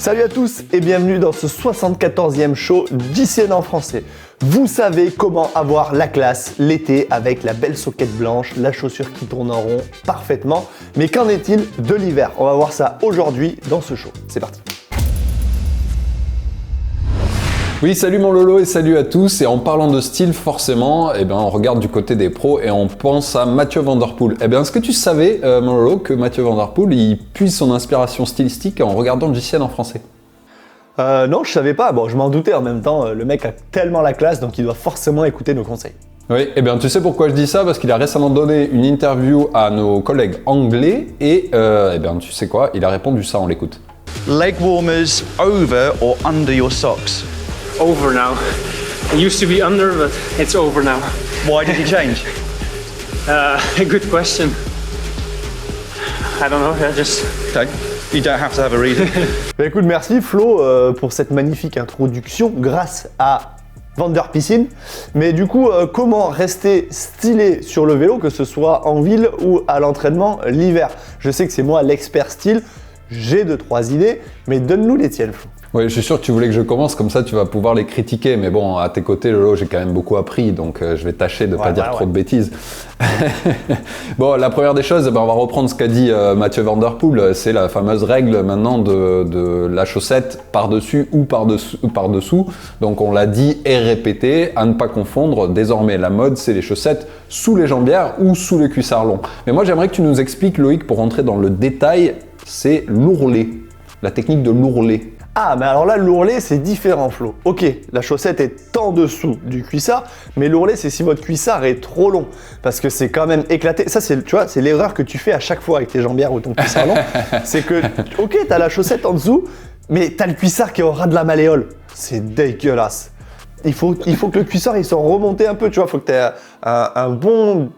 Salut à tous et bienvenue dans ce 74e show d'ICN en français. Vous savez comment avoir la classe l'été avec la belle soquette blanche, la chaussure qui tourne en rond parfaitement. Mais qu'en est-il de l'hiver? On va voir ça aujourd'hui dans ce show. C'est parti. Oui, salut mon Lolo et salut à tous. Et en parlant de style, forcément, on regarde du côté des pros et on pense à Mathieu Van Der Poel. Est-ce que tu savais, mon Lolo, que Mathieu Van Der Poel, il puise son inspiration stylistique en regardant JCN en français? Non, je savais pas. Bon, je m'en doutais en même temps. Le mec a tellement la classe, donc il doit forcément écouter nos conseils. Oui, tu sais pourquoi je dis ça? Parce qu'il a récemment donné une interview à nos collègues anglais et tu sais quoi? Il a répondu ça, on l'écoute. Leg warmers over or under your socks? Over now. It used to be under, but it's over now. Why did you change? A good question. I don't know, just... Okay. You don't have to have a reason. Bah écoute, merci Flo pour cette magnifique introduction grâce à Van Der Piscine. Mais du coup, comment rester stylé sur le vélo, que ce soit en ville ou à l'entraînement l'hiver? Je sais que c'est moi l'expert style, j'ai 2-3 idées, mais donne-nous les tiennes Flo. Oui, je suis sûr que tu voulais que je commence, comme ça tu vas pouvoir les critiquer, mais bon, à tes côtés, Lolo, j'ai quand même beaucoup appris, donc je vais tâcher de ne pas dire trop de bêtises. Bon, la première des choses, on va reprendre ce qu'a dit Mathieu Van Der Poel, c'est la fameuse règle maintenant de la chaussette par-dessus ou par-dessous. Donc on l'a dit et répété, à ne pas confondre, désormais la mode, c'est les chaussettes sous les jambières ou sous les cuissards longs. Mais moi j'aimerais que tu nous expliques, Loïc, pour rentrer dans le détail, c'est l'ourlet, la technique de l'ourlet. Ah, mais alors là, l'ourlet, c'est différent, Flo. Ok, la chaussette est en dessous du cuissard, mais l'ourlet, c'est si votre cuissard est trop long, parce que c'est quand même éclaté. Ça, c'est, tu vois, c'est l'erreur que tu fais à chaque fois avec tes jambières ou ton cuissard long. C'est que, ok, t'as la chaussette en dessous, mais t'as le cuissard qui est au ras de la malléole. C'est dégueulasse. Il faut que le cuissard, il soit remonté un peu, tu vois. Il faut que t'aies un bon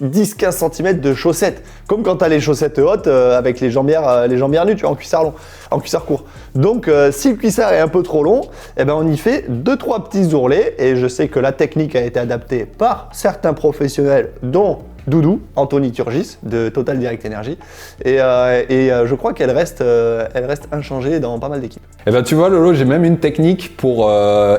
10-15 cm de chaussettes, comme quand tu as les chaussettes hautes avec les jambières nues, tu vois, en cuissard long, en cuissard court. Donc si le cuissard est un peu trop long, on y fait 2-3 petits ourlets, et je sais que la technique a été adaptée par certains professionnels, dont Doudou, Anthony Turgis de Total Direct Energy, et je crois qu'elle reste inchangée dans pas mal d'équipes. Tu vois Lolo, j'ai même une technique pour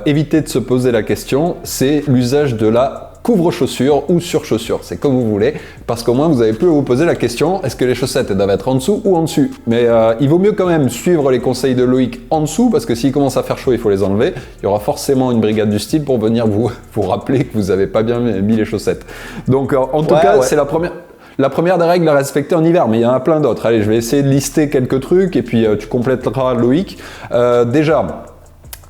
éviter de se poser la question, c'est l'usage de la couvre-chaussures ou sur-chaussures, c'est comme vous voulez, parce qu'au moins vous avez pu vous poser la question, est-ce que les chaussettes doivent être en dessous ou en dessus? Mais il vaut mieux quand même suivre les conseils de Loïc en dessous, parce que s'il commence à faire chaud, il faut les enlever. Il y aura forcément une brigade du style pour venir vous rappeler que vous n'avez pas bien mis les chaussettes. Donc en tout cas, c'est la première des règles à respecter en hiver, mais il y en a plein d'autres. Allez, je vais essayer de lister quelques trucs et puis tu compléteras Loïc. Déjà,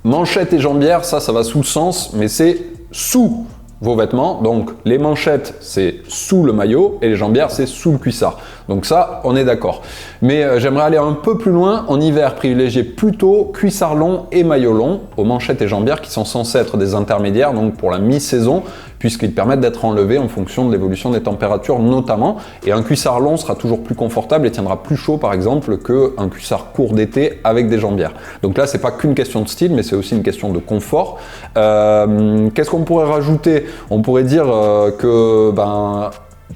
manchettes et jambières, ça va sous le sens, mais c'est sous vos vêtements, donc les manchettes c'est sous le maillot et les jambières c'est sous le cuissard. Donc ça, on est d'accord. Mais j'aimerais aller un peu plus loin. En hiver, privilégier plutôt cuissard long et maillot long aux manchettes et jambières qui sont censés être des intermédiaires, donc pour la mi-saison, puisqu'ils permettent d'être enlevés en fonction de l'évolution des températures notamment. Et un cuissard long sera toujours plus confortable et tiendra plus chaud par exemple qu'un cuissard court d'été avec des jambières. Donc là, c'est pas qu'une question de style, mais c'est aussi une question de confort. Qu'est-ce qu'on pourrait rajouter? On pourrait dire que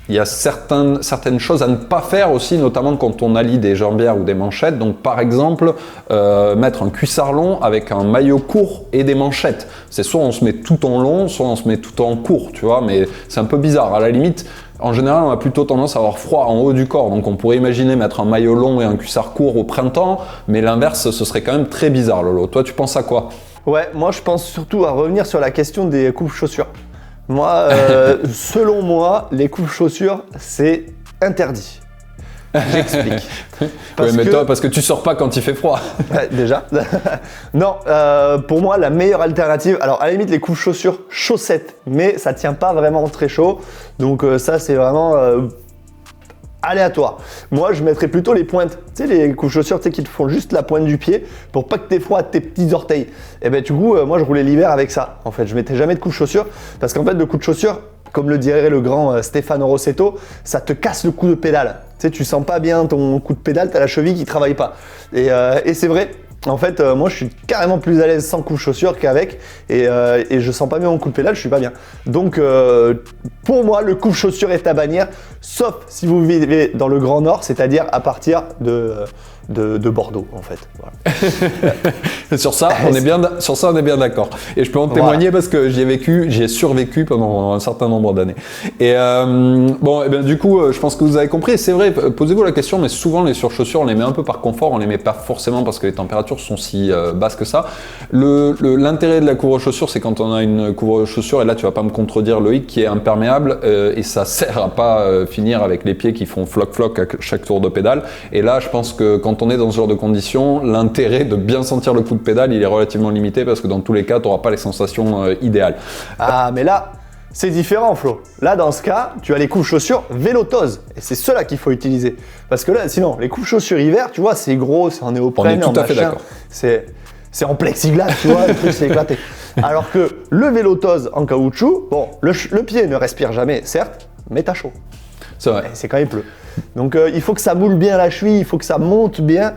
il y a certaines choses à ne pas faire aussi, notamment quand on allie des jambières ou des manchettes. Donc par exemple, mettre un cuissard long avec un maillot court et des manchettes. C'est soit on se met tout en long, soit on se met tout en court, tu vois, mais c'est un peu bizarre. À la limite, en général, on a plutôt tendance à avoir froid en haut du corps. Donc on pourrait imaginer mettre un maillot long et un cuissard court au printemps, mais l'inverse, ce serait quand même très bizarre, Lolo. Toi, tu penses à quoi? Ouais, moi je pense surtout à revenir sur la question des coupe-chaussures. Moi, selon moi, les coupe-chaussures, c'est interdit. J'explique. Parce que tu sors pas quand il fait froid. Déjà. Non, pour moi, la meilleure alternative, alors à la limite, les coupe-chaussures chaussettes, mais ça tient pas vraiment très chaud. Donc ça, c'est vraiment aléatoire. Moi, je mettrais plutôt les pointes. Tu sais, les coupe-chaussures qui te font juste la pointe du pied pour pas que t'aies froid à tes petits orteils. Et du coup, moi, je roulais l'hiver avec ça. En fait, je mettais jamais de coupe-chaussures parce qu'en fait, le coup-de-chaussure, comme le dirait le grand Stefano Rossetto, ça te casse le coup de pédale. Tu sais, tu sens pas bien ton coup de pédale, t'as la cheville qui travaille pas. Et c'est vrai. En fait, moi, je suis carrément plus à l'aise sans coupe-chaussure qu'avec, et je sens pas bien mon coup de pédale, je suis pas bien. Donc, pour moi, le coupe-chaussure est à bannir, sauf si vous vivez dans le Grand Nord, c'est-à-dire à partir de de Bordeaux en fait. Voilà. Sur ça, on est bien d'accord. Et je peux en témoigner parce que j'y ai survécu pendant un certain nombre d'années. Et bon, et bien, du coup, je pense que vous avez compris. C'est vrai, posez-vous la question, mais souvent les surchaussures, on les met un peu par confort, on les met pas forcément parce que les températures sont si basses que ça. L'intérêt de la couvre-chaussure, c'est quand on a une couvre-chaussure, et là tu vas pas me contredire Loïc, qui est imperméable et ça sert à pas finir avec les pieds qui font floc-floc à chaque tour de pédale. Et là, je pense que quand on est dans ce genre de conditions, l'intérêt de bien sentir le coup de pédale, il est relativement limité parce que dans tous les cas, tu n'auras pas les sensations idéales. Ah, mais là, c'est différent, Flo. Là, dans ce cas, tu as les couches-chaussures Vélotose. Et c'est ceux-là qu'il faut utiliser. Parce que là, sinon, les couches-chaussures hiver, tu vois, c'est gros, c'est en néoprène, on est tout à fait d'accord. C'est en plexiglas, tu vois, le truc, c'est éclaté. Alors que le Vélotose en caoutchouc, bon, le pied ne respire jamais, certes, mais t'as chaud. C'est vrai. Et c'est quand il pleut. Donc il faut que ça moule bien la cheville, il faut que ça monte bien.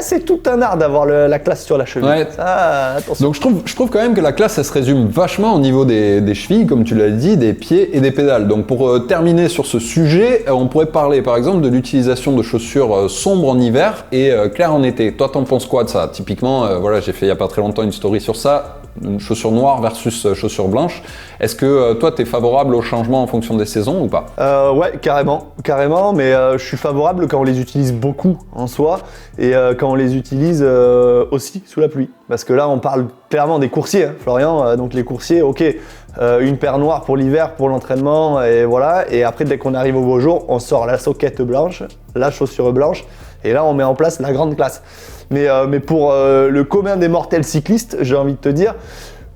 C'est tout un art d'avoir la classe sur la cheville. Ouais. Ça, attention. Donc je trouve quand même que la classe, ça se résume vachement au niveau des chevilles, comme tu l'as dit, des pieds et des pédales. Donc pour terminer sur ce sujet, on pourrait parler par exemple de l'utilisation de chaussures sombres en hiver et claires en été. Toi, t'en penses quoi de ça? Typiquement, voilà, j'ai fait il y a pas très longtemps une story sur ça. Une chaussure noire versus chaussure blanche. Est-ce que toi, tu es favorable au changement en fonction des saisons ou pas? Ouais, carrément, mais je suis favorable quand on les utilise beaucoup en soi et quand on les utilise aussi sous la pluie. Parce que là, on parle clairement des coursiers, hein, Florian. Donc les coursiers, ok, une paire noire pour l'hiver, pour l'entraînement, et voilà. Et après, dès qu'on arrive au beau jour, on sort la soquette blanche, la chaussure blanche, et là, on met en place la grande classe. Mais pour le commun des mortels cyclistes, j'ai envie de te dire,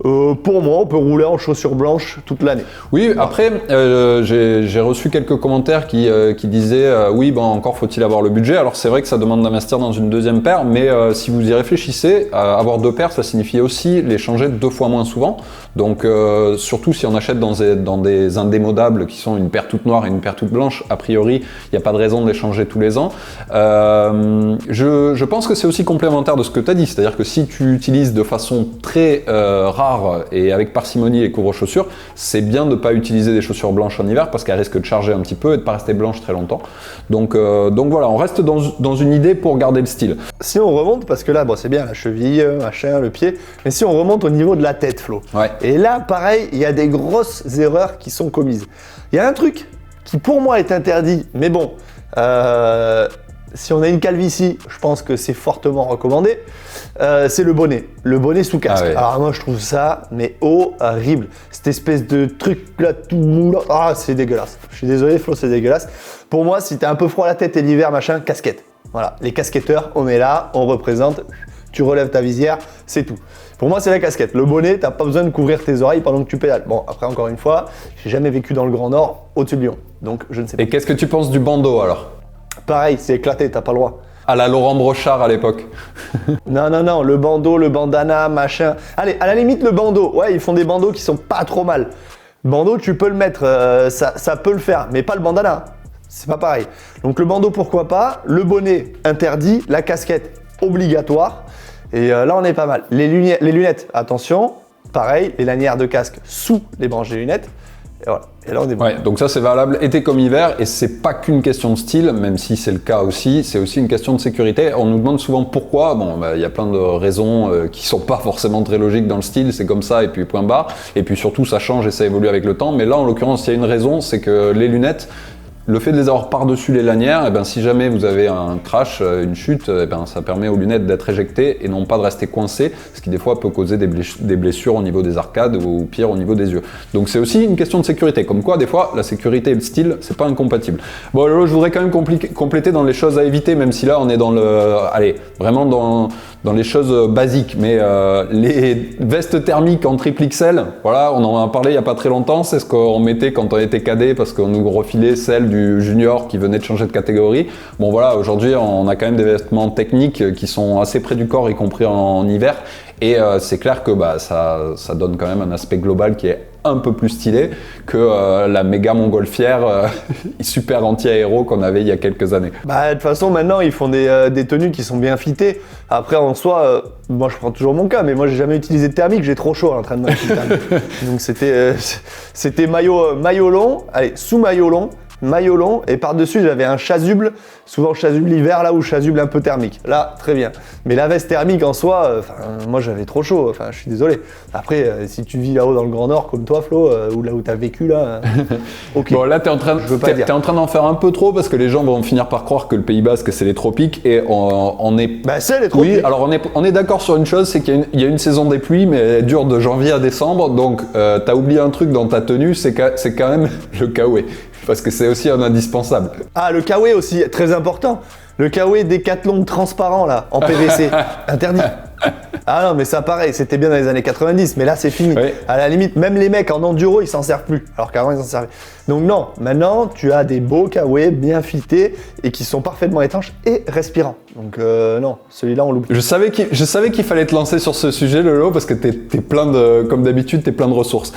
pour moi, on peut rouler en chaussures blanches toute l'année. Oui, après, j'ai reçu quelques commentaires qui disaient oui, bon, encore faut-il avoir le budget. Alors c'est vrai que ça demande d'investir dans une deuxième paire, mais si vous y réfléchissez, avoir deux paires, ça signifie aussi les changer 2 fois moins souvent. Donc surtout si on achète dans des indémodables qui sont une paire toute noire et une paire toute blanche, a priori, il n'y a pas de raison de les changer tous les ans. Je pense que c'est aussi complémentaire de ce que tu as dit, c'est-à-dire que si tu utilises de façon très rare et avec parcimonie les couvre-chaussures, c'est bien de ne pas utiliser des chaussures blanches en hiver parce qu'elles risquent de charger un petit peu et de ne pas rester blanches très longtemps. Donc voilà, on reste dans une idée pour garder le style. Si on remonte, parce que là, bon, c'est bien la cheville, machin, le pied, mais si on remonte au niveau de la tête, Flo. Ouais. Et là, pareil, il y a des grosses erreurs qui sont commises. Il y a un truc qui pour moi est interdit, mais bon, si on a une calvitie, je pense que c'est fortement recommandé, c'est le bonnet sous casque. Ah ouais. Alors moi je trouve ça mais horrible, cette espèce de truc là tout moulant, c'est dégueulasse. Je suis désolé Flo, c'est dégueulasse. Pour moi, si t'as un peu froid à la tête et l'hiver machin, casquette. Voilà, les casquetteurs, on est là, on représente, tu relèves ta visière, c'est tout. Pour moi, c'est la casquette. Le bonnet, t'as pas besoin de couvrir tes oreilles pendant que tu pédales. Bon, après, encore une fois, j'ai jamais vécu dans le Grand Nord, au-dessus de Lyon, donc je ne sais pas. Et qu'est-ce que tu penses du bandeau alors? Pareil, c'est éclaté, t'as pas le droit. À la Laurent Brochard à l'époque. Non, le bandeau, le bandana, machin. Allez, à la limite, le bandeau. Ouais, ils font des bandeaux qui sont pas trop mal. Le bandeau, tu peux le mettre, ça peut le faire, mais pas le bandana. C'est pas pareil. Donc le bandeau, pourquoi pas. Le bonnet, interdit. La casquette, obligatoire. Et là, on est pas mal. Les lunettes, attention. Pareil, les lanières de casque sous les branches des lunettes. Et voilà. Et là, on est bon. Ouais, donc ça c'est valable été comme hiver et c'est pas qu'une question de style, même si c'est le cas aussi, c'est aussi une question de sécurité. On nous demande souvent pourquoi. Bon, il y a plein de raisons qui sont pas forcément très logiques dans le style, c'est comme ça et puis point barre. Et puis surtout ça change et ça évolue avec le temps. Mais là en l'occurrence il y a une raison, c'est que les lunettes, le fait de les avoir par-dessus les lanières, si jamais vous avez un crash, une chute, ça permet aux lunettes d'être éjectées et non pas de rester coincées, ce qui des fois peut causer des blessures au niveau des arcades ou pire au niveau des yeux. Donc c'est aussi une question de sécurité, comme quoi des fois la sécurité et le style c'est pas incompatible. Bon là je voudrais quand même compléter dans les choses à éviter, même si là on est dans vraiment dans les choses basiques, mais les vestes thermiques en triple XL, voilà, on en a parlé il y a pas très longtemps, c'est ce qu'on mettait quand on était cadet parce qu'on nous refilait celle du junior qui venait de changer de catégorie. Bon voilà, aujourd'hui on a quand même des vêtements techniques qui sont assez près du corps, y compris en hiver, et c'est clair que ça donne quand même un aspect global qui est un peu plus stylé que la méga montgolfière super anti-aéro qu'on avait il y a quelques années. De toute façon maintenant ils font des tenues qui sont bien fitées. Après en soi, moi je prends toujours mon cas, mais moi j'ai jamais utilisé de thermique, j'ai trop chaud à l'entraînement. Donc c'était maillot long, allez sous maillot long, maillot long, et par-dessus j'avais un chasuble, souvent chasuble l'hiver là ou chasuble un peu thermique. Là, très bien. Mais la veste thermique en soi, moi j'avais trop chaud, je suis désolé. Après, si tu vis là-haut dans le Grand Nord comme toi Flo, ou là où t'as vécu là, ok. Bon là t'es en train d'en faire un peu trop parce que les gens vont finir par croire que le Pays Basque c'est les tropiques et on est... Bah c'est les tropiques. Oui, alors on est d'accord sur une chose, c'est qu'il y a une saison des pluies mais elle dure de janvier à décembre, donc t'as oublié un truc dans ta tenue, c'est quand même le kawaii. Parce que c'est aussi un indispensable. Ah, le kawaii aussi, très important. Le kawaii Décathlon transparent là, en PVC, interdit. Ah non, mais ça pareil, c'était bien dans les années 90, mais là c'est fini. Oui. À la limite, même les mecs en enduro, ils s'en servent plus, alors qu'avant ils s'en servaient. Donc non, maintenant tu as des beaux kawaii bien fités et qui sont parfaitement étanches et respirants. Donc non, celui-là on l'oublie. Je savais qu'il fallait te lancer sur ce sujet, Lolo, parce que t'es plein de, comme d'habitude, t'es plein de ressources.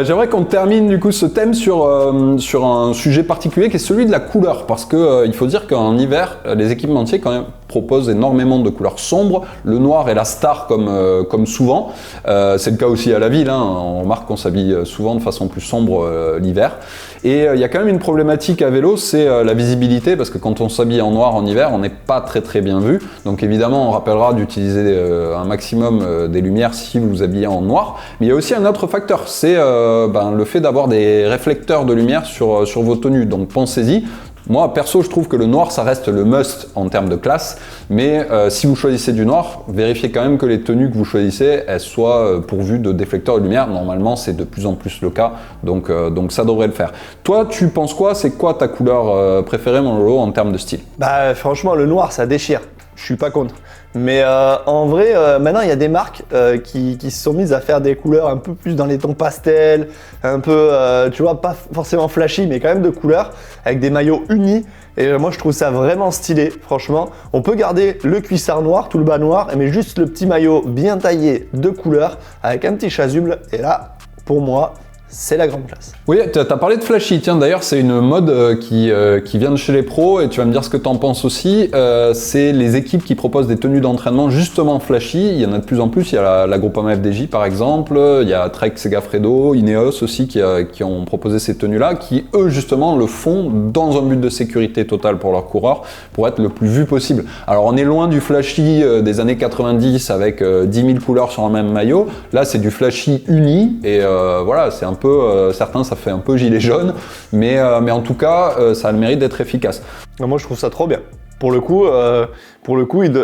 J'aimerais qu'on termine du coup ce thème sur un sujet particulier qui est celui de la couleur, parce que il faut dire qu'en hiver, les équipementiers quand même proposent énormément de couleurs sombres. Le noir est la star comme souvent. C'est le cas aussi à la ville. Hein. On remarque qu'on s'habille souvent de façon plus sombre l'hiver. Et il y a quand même une problématique à vélo, c'est la visibilité, parce que quand on s'habille en noir en hiver, on n'est pas très bien vu. Donc évidemment, on rappellera d'utiliser un maximum des lumières si vous vous habillez en noir. Mais il y a aussi un autre facteur, c'est le fait d'avoir des réflecteurs de lumière sur vos tenues. Donc pensez-y. Moi, perso, je trouve que le noir, ça reste le must en termes de classe, mais si vous choisissez du noir, vérifiez quand même que les tenues que vous choisissez, elles soient pourvues de déflecteurs de lumière. Normalement, c'est de plus en plus le cas, donc ça devrait le faire. Toi, tu penses quoi? C'est quoi ta couleur préférée, mon Lolo, en termes de style? Bah franchement, le noir, ça déchire. Je suis pas contre. Mais en vrai, maintenant, il y a des marques qui se sont mises à faire des couleurs un peu plus dans les tons pastels, un peu, tu vois, pas forcément flashy, mais quand même de couleurs, avec des maillots unis. Et moi, je trouve ça vraiment stylé, franchement. On peut garder le cuissard noir, tout le bas noir, mais juste le petit maillot bien taillé de couleur, avec un petit chasuble. Et là, pour moi, c'est la grande classe. Oui, tu as parlé de flashy. Tiens, d'ailleurs, c'est une mode qui vient de chez les pros et tu vas me dire ce que tu en penses aussi. C'est les équipes qui proposent des tenues d'entraînement justement flashy. Il y en a de plus en plus. Il y a la Groupama FDJ par exemple. Il y a Trek Segafredo, Ineos aussi qui ont proposé ces tenues-là, qui eux justement le font dans un but de sécurité totale pour leurs coureurs, pour être le plus vu possible. Alors on est loin du flashy des années 90 avec 10 000 couleurs sur un même maillot. Là, c'est du flashy uni et voilà, c'est un peu certains ça fait un peu gilet jaune, mais en tout cas ça a le mérite d'être efficace. Moi je trouve ça trop bien. Pour le coup,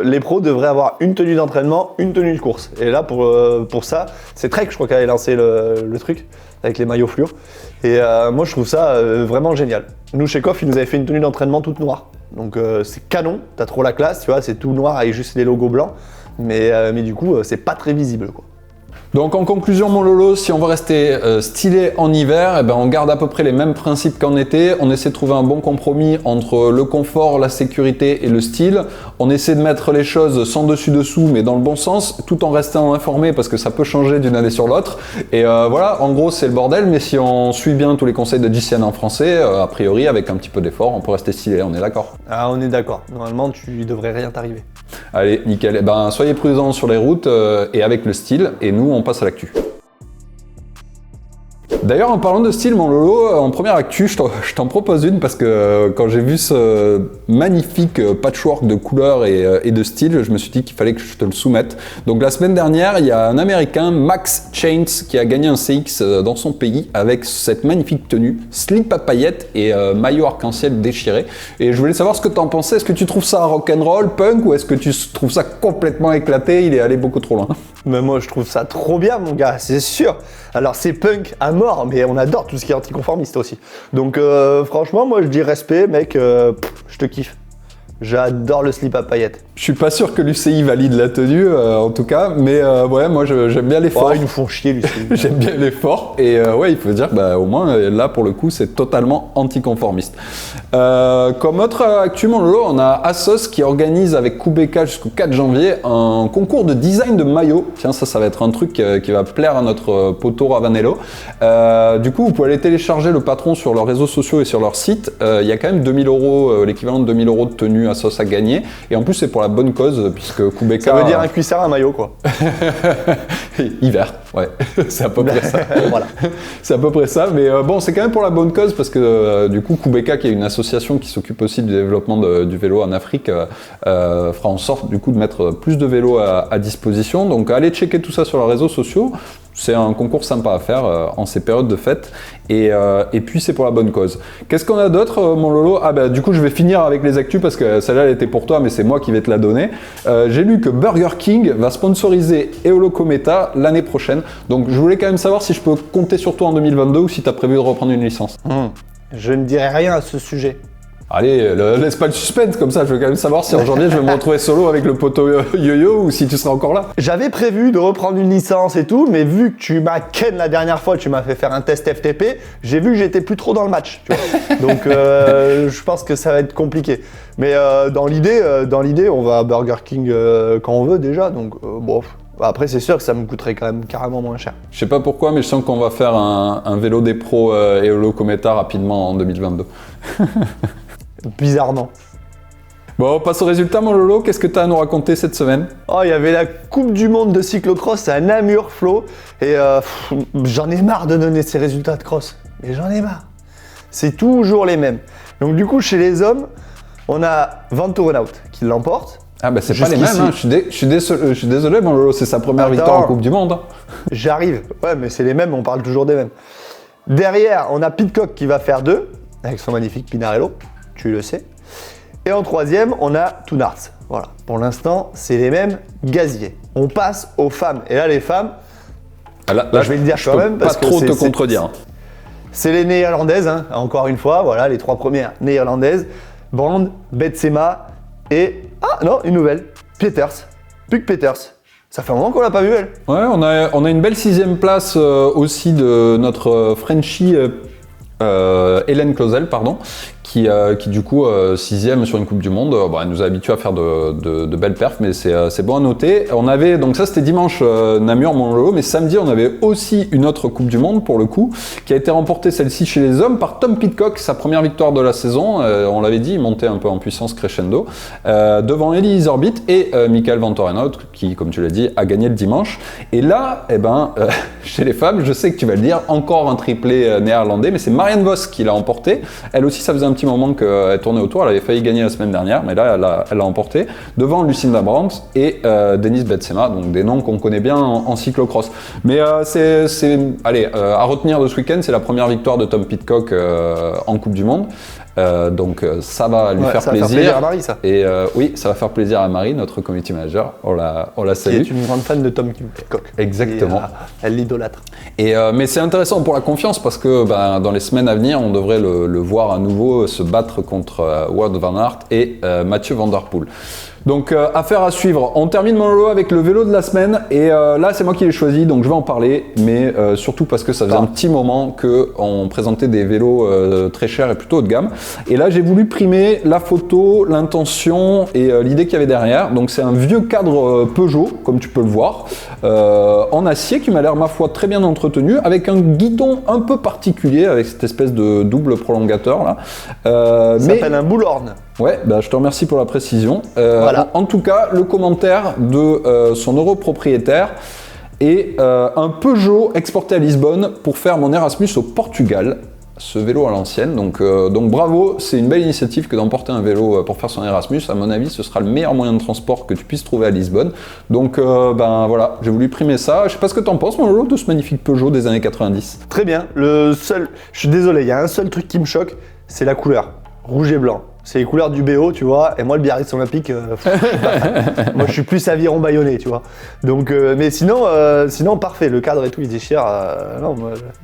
les pros devraient avoir une tenue d'entraînement, une tenue de course. Et là pour ça, c'est Trek je crois qu'elle avait lancé le truc avec les maillots fluo. Et moi je trouve ça vraiment génial. Nous chez Koff, ils nous avaient fait une tenue d'entraînement toute noire. Donc c'est canon, t'as trop la classe, tu vois, c'est tout noir avec juste les logos blancs. Mais du coup c'est pas très visible quoi. Donc en conclusion, mon Lolo, si on veut rester stylé en hiver, eh ben on garde à peu près les mêmes principes qu'en été. On essaie de trouver un bon compromis entre le confort, la sécurité et le style. On essaie de mettre les choses sans dessus-dessous, mais dans le bon sens, tout en restant informé parce que ça peut changer d'une année sur l'autre. Et voilà, en gros, c'est le bordel, mais si on suit bien tous les conseils de GCN en français, a priori, avec un petit peu d'effort, on peut rester stylé, on est d'accord? Ah, on est d'accord. Normalement, tu devrais rien t'arriver. Allez, nickel. Eh ben, soyez prudents sur les routes et avec le style, et nous, on passe à l'actu. D'ailleurs, en parlant de style, mon Lolo, en première actu, je t'en propose une parce que quand j'ai vu ce magnifique patchwork de couleurs et de style, je me suis dit qu'il fallait que je te le soumette. Donc la semaine dernière, il y a un Américain, Max Chains, qui a gagné un CX dans son pays avec cette magnifique tenue, slip à paillettes et maillot arc-en-ciel déchiré. Et je voulais savoir ce que tu en pensais. Est-ce que tu trouves ça rock'n'roll, punk, ou est-ce que tu trouves ça complètement éclaté? Il est allé beaucoup trop loin. Mais moi, je trouve ça trop bien, mon gars, c'est sûr. Alors, c'est punk à mort, mais on adore tout ce qui est anticonformiste aussi. Donc, franchement, moi, je dis respect, mec, je te kiffe. J'adore le slip à paillettes. Je suis pas sûr que l'UCI valide la tenue, en tout cas, mais ouais, moi j'aime bien l'effort. Oh, ils nous font chier, l'UCI. J'aime bien l'effort, et ouais, il faut dire, bah, au moins, là, pour le coup, c'est totalement anticonformiste. Comme autre actu, mon Lolo, on a Asos qui organise avec Kubeka jusqu'au 4 janvier un concours de design de maillot. Tiens, ça va être un truc qui va plaire à notre poteau Ravanello. Du coup, vous pouvez aller télécharger le patron sur leurs réseaux sociaux et sur leur site. Il y a quand même 2000 €, l'équivalent de 2000 € de tenue Asos à gagner, et en plus, c'est pour la bonne cause, puisque Kubeka... Ça veut dire un cuissard, un maillot, quoi. Hiver, ouais, c'est à peu près ça. Voilà. C'est à peu près ça, mais bon, c'est quand même pour la bonne cause, parce que du coup, Kubeka, qui est une association qui s'occupe aussi du développement du vélo en Afrique, fera en sorte du coup de mettre plus de vélos à disposition. Donc allez checker tout ça sur les réseaux sociaux. C'est un concours sympa à faire en ces périodes de fête. Et puis c'est pour la bonne cause. Qu'est-ce qu'on a d'autre, mon Lolo? Ah bah du coup je vais finir avec les actus parce que celle-là elle était pour toi, mais c'est moi qui vais te la donner. J'ai lu que Burger King va sponsoriser Eolo Kometa l'année prochaine. Donc je voulais quand même savoir si je peux compter sur toi en 2022 ou si tu as prévu de reprendre une licence. Je ne dirai rien à ce sujet. Allez, laisse pas le suspense, comme ça je veux quand même savoir si en janvier je vais me retrouver solo avec le poteau yo-yo ou si tu seras encore là. J'avais prévu de reprendre une licence et tout, mais vu que tu m'as ken la dernière fois, tu m'as fait faire un test FTP, j'ai vu que j'étais plus trop dans le match, tu vois. Donc je pense que ça va être compliqué. Mais dans l'idée, on va à Burger King quand on veut déjà, donc bon. Après, c'est sûr que ça me coûterait quand même carrément moins cher. Je sais pas pourquoi, mais je sens qu'on va faire un vélo des pros Eolo Kometa rapidement en 2022. Bizarrement. Bon, on passe au résultat, mon Lolo. Qu'est-ce que tu as à nous raconter cette semaine? Oh, il y avait la Coupe du Monde de cyclocross à Namur, Flo. Et j'en ai marre de donner ces résultats de cross. Mais j'en ai marre. C'est toujours les mêmes. Donc du coup, chez les hommes, on a Van Torenhout qui l'emporte. Ah bah c'est pas les mêmes, hein. Je suis désolé, mon Lolo, c'est sa première victoire en Coupe du Monde. Hein. J'arrive. Ouais, mais c'est les mêmes, on parle toujours des mêmes. Derrière, on a Pidcock qui va faire 2, avec son magnifique Pinarello. Tu le sais. Et en troisième, on a Toonarts. Voilà. Pour l'instant, c'est les mêmes gaziers. On passe aux femmes. Et là, les femmes, là, je vais le dire quand même, parce pas trop que te contredire. C'est les néerlandaises, hein. Encore une fois. Voilà, les 3 premières néerlandaises. Brand, Betsema et... Ah non, une nouvelle. Peters. Puk Peters. Ça fait un moment qu'on l'a pas vue, elle. Ouais, on a une belle 6e place aussi de notre Frenchie Hélène Clausel, pardon. Qui du coup 6e sur une Coupe du Monde, elle nous a habitués à faire de belles perfs, mais c'est bon à noter. On avait, donc ça c'était dimanche Namur, mon Lolo, mais samedi on avait aussi une autre Coupe du Monde pour le coup, qui a été remportée celle-ci chez les hommes par Tom Pidcock, sa première victoire de la saison, on l'avait dit, il montait un peu en puissance crescendo, devant Eli Orbit et Michael Van Torenhout, qui comme tu l'as dit a gagné le dimanche. Et là, chez les femmes, je sais que tu vas le dire, encore un triplé néerlandais, mais c'est Marianne Vos qui l'a emporté. Elle aussi, ça faisait un petit moment qu'elle tournait autour, elle avait failli gagner la semaine dernière, mais là elle l'a emporté devant Lucinda Brandt et Denise Betsema, donc des noms qu'on connaît bien en cyclocross. Mais allez, à retenir de ce week-end, c'est la première victoire de Tom Pidcock en Coupe du Monde. Donc ça va lui faire plaisir. Ça va faire plaisir à Marie, ça. Et oui, ça va faire plaisir à Marie, notre community manager. On la salue. Qui est une grande fan de Tom Pidcock. Exactement. Et, elle l'idolâtre. Mais c'est intéressant pour la confiance parce que dans les semaines à venir, on devrait le voir à nouveau se battre contre Wout van Aert et Mathieu Van Der Poel. Donc affaire à suivre. On termine mon Lolo avec le vélo de la semaine et là c'est moi qui l'ai choisi donc je vais en parler, mais surtout parce que ça faisait un petit moment qu'on présentait des vélos très chers et plutôt haut de gamme, et là j'ai voulu primer la photo, l'intention et l'idée qu'il y avait derrière. Donc c'est un vieux cadre Peugeot comme tu peux le voir, en acier, qui m'a l'air ma foi très bien entretenu, avec un guidon un peu particulier avec cette espèce de double prolongateur là. Ça s'appelle un Bullhorn. Ouais, je te remercie pour la précision. Voilà. En tout cas, le commentaire de son europropriétaire est un Peugeot exporté à Lisbonne pour faire mon Erasmus au Portugal. Ce vélo à l'ancienne, donc bravo, c'est une belle initiative que d'emporter un vélo pour faire son Erasmus. À mon avis, ce sera le meilleur moyen de transport que tu puisses trouver à Lisbonne. Donc voilà, j'ai voulu primer ça. Je sais pas ce que t'en penses, mon Lolo, de ce magnifique Peugeot des années 90. Très bien. Je suis désolé, il y a un seul truc qui me choque, c'est la couleur, rouge et blanc. C'est les couleurs du BO, tu vois, et moi le Biarritz Olympique, moi je suis plus aviron bayonnais, tu vois. Donc, mais sinon parfait, le cadre et tout il déchire, non,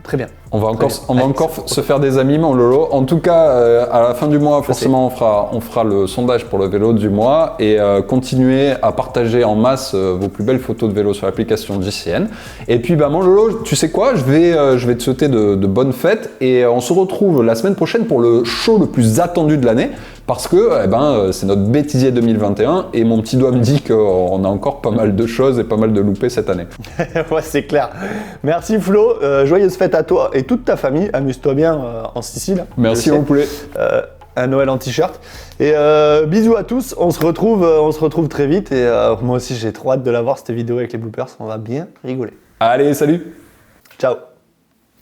très bien. On va encore se faire des amis, mon Lolo. En tout cas, à la fin du mois, forcément, on fera le sondage pour le vélo du mois et continuer à partager en masse vos plus belles photos de vélo sur l'application JCN. Et puis, mon Lolo, tu sais quoi, je vais te souhaiter de bonnes fêtes et on se retrouve la semaine prochaine pour le show le plus attendu de l'année. Parce que c'est notre bêtisier 2021 et mon petit doigt me dit qu'on a encore pas mal de choses et pas mal de loupés cette année. Ouais, c'est clair. Merci Flo, joyeuses fêtes à toi et toute ta famille. Amuse-toi bien en Sicile. Merci mon poulet. Un Noël en t-shirt. Et bisous à tous, on se retrouve très vite. Et moi aussi, j'ai trop hâte de la voir, cette vidéo avec les bloopers. On va bien rigoler. Allez, salut! Ciao!